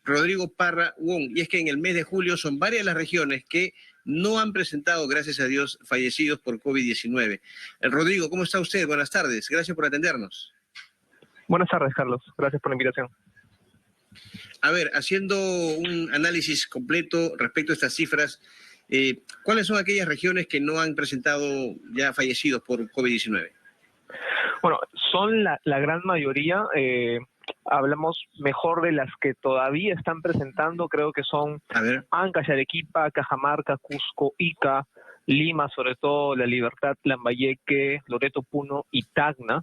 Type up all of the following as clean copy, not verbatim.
Rodrigo Parra Wong, y es que en el mes de julio son varias las regiones que no han presentado, gracias a Dios, fallecidos por COVID-19. Rodrigo, ¿cómo está usted? Buenas tardes, gracias por atendernos. Buenas tardes, Carlos. Gracias por la invitación. A ver, haciendo un análisis completo respecto a estas cifras, ¿cuáles son aquellas regiones que no han presentado ya fallecidos por COVID-19? Bueno, son la gran mayoría. Hablamos mejor de las que todavía están presentando. Creo que son Ancash, Arequipa, Cajamarca, Cusco, Ica, Lima, sobre todo La Libertad, Lambayeque, Loreto, Puno y Tacna.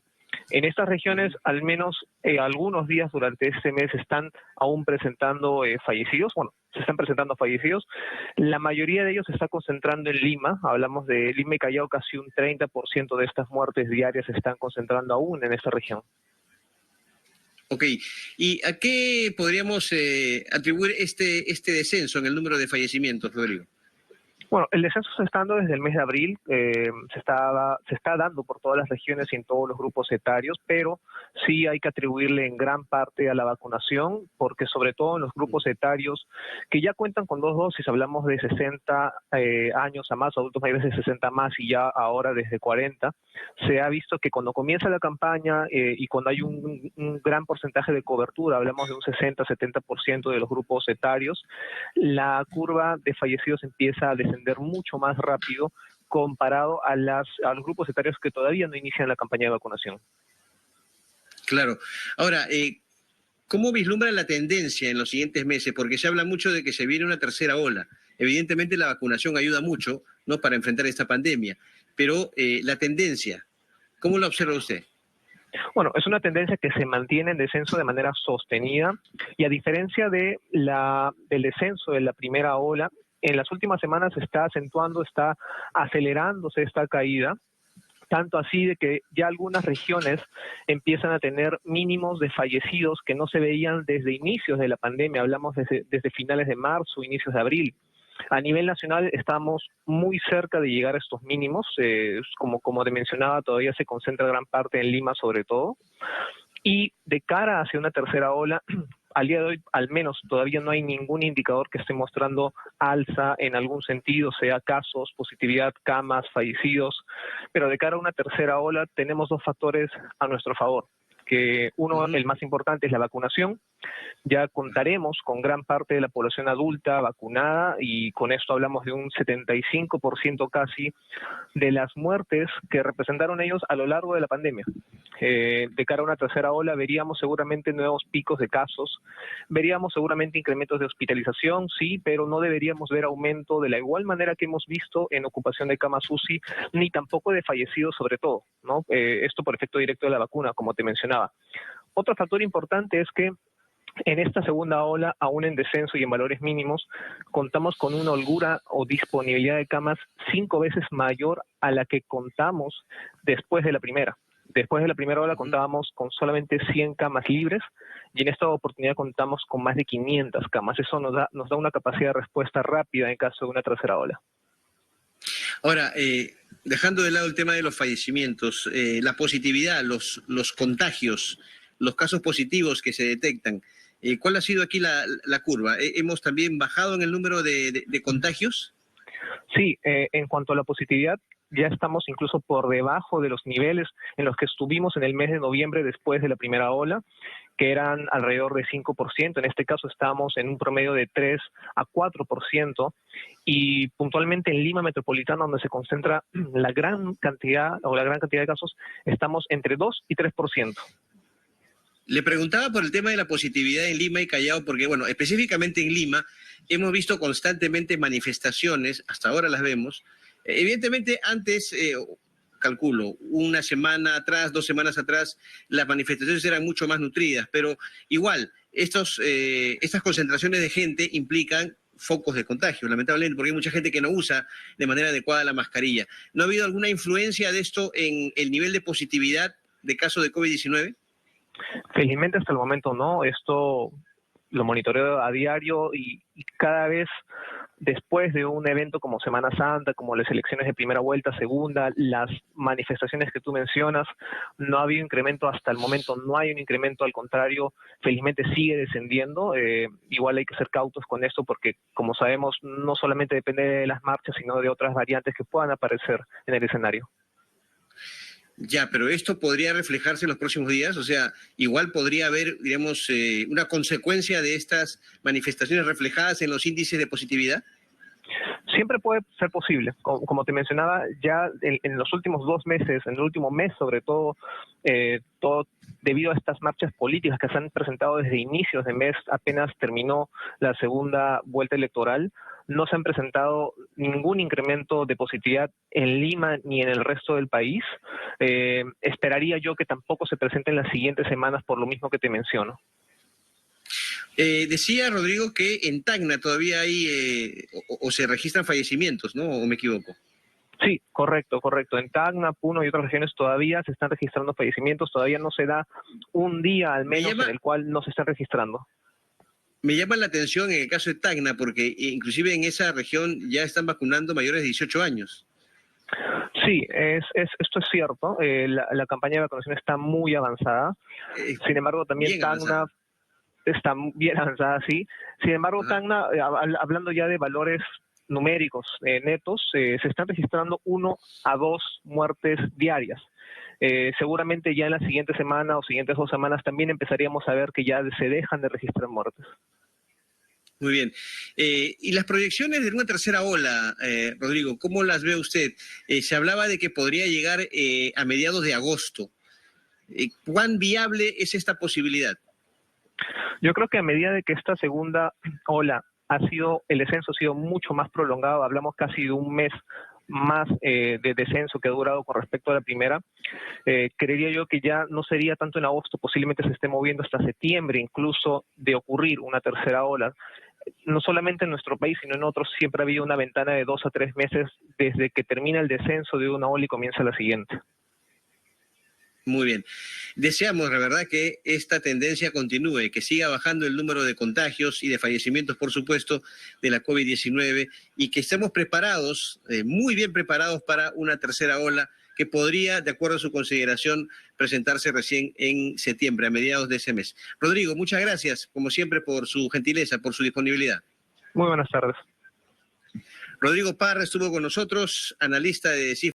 En estas regiones, al menos algunos días durante este mes están aún presentando fallecidos. Bueno, se están presentando fallecidos. La mayoría de ellos se está concentrando en Lima. Hablamos de Lima y Callao, casi un 30% de estas muertes diarias se están concentrando aún en esta región. Ok, ¿y a qué podríamos atribuir este descenso en el número de fallecimientos, Rodrigo? Bueno, el descenso se está dando desde el mes de abril, se está dando por todas las regiones y en todos los grupos etarios, pero sí hay que atribuirle en gran parte a la vacunación, porque sobre todo en los grupos etarios que ya cuentan con 2 dosis, hablamos de 60 años a más, adultos mayores de 60 más y ya ahora desde 40, se ha visto que cuando comienza la campaña y cuando hay un gran porcentaje de cobertura, hablamos de un 60-70% de los grupos etarios, la curva de fallecidos empieza a descender mucho más rápido comparado a los grupos etarios que todavía no inician la campaña de vacunación. Claro. Ahora, ¿cómo vislumbra la tendencia en los siguientes meses? Porque se habla mucho de que se viene una tercera ola. Evidentemente la vacunación ayuda mucho, ¿no?, para enfrentar esta pandemia, pero la tendencia, ¿cómo la observa usted? Bueno, es una tendencia que se mantiene en descenso de manera sostenida y a diferencia de del descenso de la primera ola, en las últimas semanas se está acentuando, está acelerándose esta caída, tanto así de que ya algunas regiones empiezan a tener mínimos de fallecidos que no se veían desde inicios de la pandemia, hablamos desde finales de marzo, inicios de abril. A nivel nacional estamos muy cerca de llegar a estos mínimos, como te mencionaba, todavía se concentra gran parte en Lima sobre todo, y de cara hacia una tercera ola, al día de hoy, al menos, todavía no hay ningún indicador que esté mostrando alza en algún sentido, sea casos, positividad, camas, fallecidos, pero de cara a una tercera ola tenemos 2 factores a nuestro favor, que uno, el más importante, es la vacunación. Ya contaremos con gran parte de la población adulta vacunada y con esto hablamos de un 75% casi de las muertes que representaron ellos a lo largo de la pandemia. De cara a una tercera ola veríamos seguramente nuevos picos de casos, veríamos seguramente incrementos de hospitalización, sí, pero no deberíamos ver aumento de la igual manera que hemos visto en ocupación de camas UCI, ni tampoco de fallecidos sobre todo, ¿no? Esto por efecto directo de la vacuna, como te mencionaba. Otro factor importante es que en esta segunda ola, aún en descenso y en valores mínimos, contamos con una holgura o disponibilidad de camas 5 veces mayor a la que contamos después de la primera. Después de la primera ola contábamos con solamente 100 camas libres y en esta oportunidad contamos con más de 500 camas. Eso nos da una capacidad de respuesta rápida en caso de una tercera ola. Ahora, dejando de lado el tema de los fallecimientos, la positividad, los contagios, los casos positivos que se detectan, ¿cuál ha sido aquí la curva? ¿Hemos también bajado en el número de contagios? Sí, en cuanto a la positividad, ya estamos incluso por debajo de los niveles en los que estuvimos en el mes de noviembre después de la primera ola, que eran alrededor de 5%. En este caso estamos en un promedio de 3 a 4%, y puntualmente en Lima Metropolitana, donde se concentra la gran cantidad de casos, estamos entre 2 y 3%. Le preguntaba por el tema de la positividad en Lima y Callao, porque, bueno, específicamente en Lima hemos visto constantemente manifestaciones, hasta ahora las vemos. Evidentemente, antes, calculo, una semana atrás, 2 semanas atrás, las manifestaciones eran mucho más nutridas, pero igual, estas concentraciones de gente implican focos de contagio, lamentablemente, porque hay mucha gente que no usa de manera adecuada la mascarilla. ¿No ha habido alguna influencia de esto en el nivel de positividad de casos de COVID-19? Felizmente hasta el momento no, esto lo monitoreo a diario y cada vez después de un evento como Semana Santa, como las elecciones de primera vuelta, segunda, las manifestaciones que tú mencionas, no ha habido incremento hasta el momento, no hay un incremento, al contrario, felizmente sigue descendiendo. Igual hay que ser cautos con esto porque, como sabemos, no solamente depende de las marchas, sino de otras variantes que puedan aparecer en el escenario. Ya, pero esto podría reflejarse en los próximos días, o sea, igual podría haber, digamos, una consecuencia de estas manifestaciones reflejadas en los índices de positividad. Siempre puede ser posible. Como te mencionaba, ya en los últimos 2 meses, en el último mes sobre todo, todo debido a estas marchas políticas que se han presentado desde inicios de mes, apenas terminó la segunda vuelta electoral, no se han presentado ningún incremento de positividad en Lima ni en el resto del país. Esperaría yo que tampoco se presente en las siguientes semanas por lo mismo que te menciono. Decía Rodrigo que en Tacna todavía hay o se registran fallecimientos, ¿no? ¿O me equivoco? Sí, correcto, correcto. En Tacna, Puno y otras regiones todavía se están registrando fallecimientos, todavía no se da un día al menos en el cual no se están registrando. Me llama la atención en el caso de Tacna, porque inclusive en esa región ya están vacunando mayores de 18 años. Sí, esto es cierto. La campaña de vacunación está muy avanzada. Sin embargo, también Tacna está bien avanzada, sí. Sin embargo, Ajá. Tacna, hablando ya de valores numéricos netos, se están registrando 1 a 2 muertes diarias. Seguramente ya en la siguiente semana o siguientes 2 semanas también empezaríamos a ver que ya se dejan de registrar muertes. Muy bien. Y las proyecciones de una tercera ola, Rodrigo, ¿cómo las ve usted? Se hablaba de que podría llegar a mediados de agosto. ¿Cuán viable es esta posibilidad? Yo creo que a medida de que esta segunda ola el descenso ha sido mucho más prolongado, hablamos casi de un mes más de descenso que ha durado con respecto a la primera, creería yo que ya no sería tanto en agosto, posiblemente se esté moviendo hasta septiembre incluso de ocurrir una tercera ola. No solamente en nuestro país, sino en otros, siempre ha habido una ventana de 2 a 3 meses desde que termina el descenso de una ola y comienza la siguiente. Muy bien. Deseamos, la verdad, que esta tendencia continúe, que siga bajando el número de contagios y de fallecimientos, por supuesto, de la COVID-19 y que estemos preparados, muy bien preparados para una tercera ola que podría, de acuerdo a su consideración, presentarse recién en septiembre, a mediados de ese mes. Rodrigo, muchas gracias, como siempre, por su gentileza, por su disponibilidad. Muy buenas tardes. Rodrigo Parra estuvo con nosotros, analista de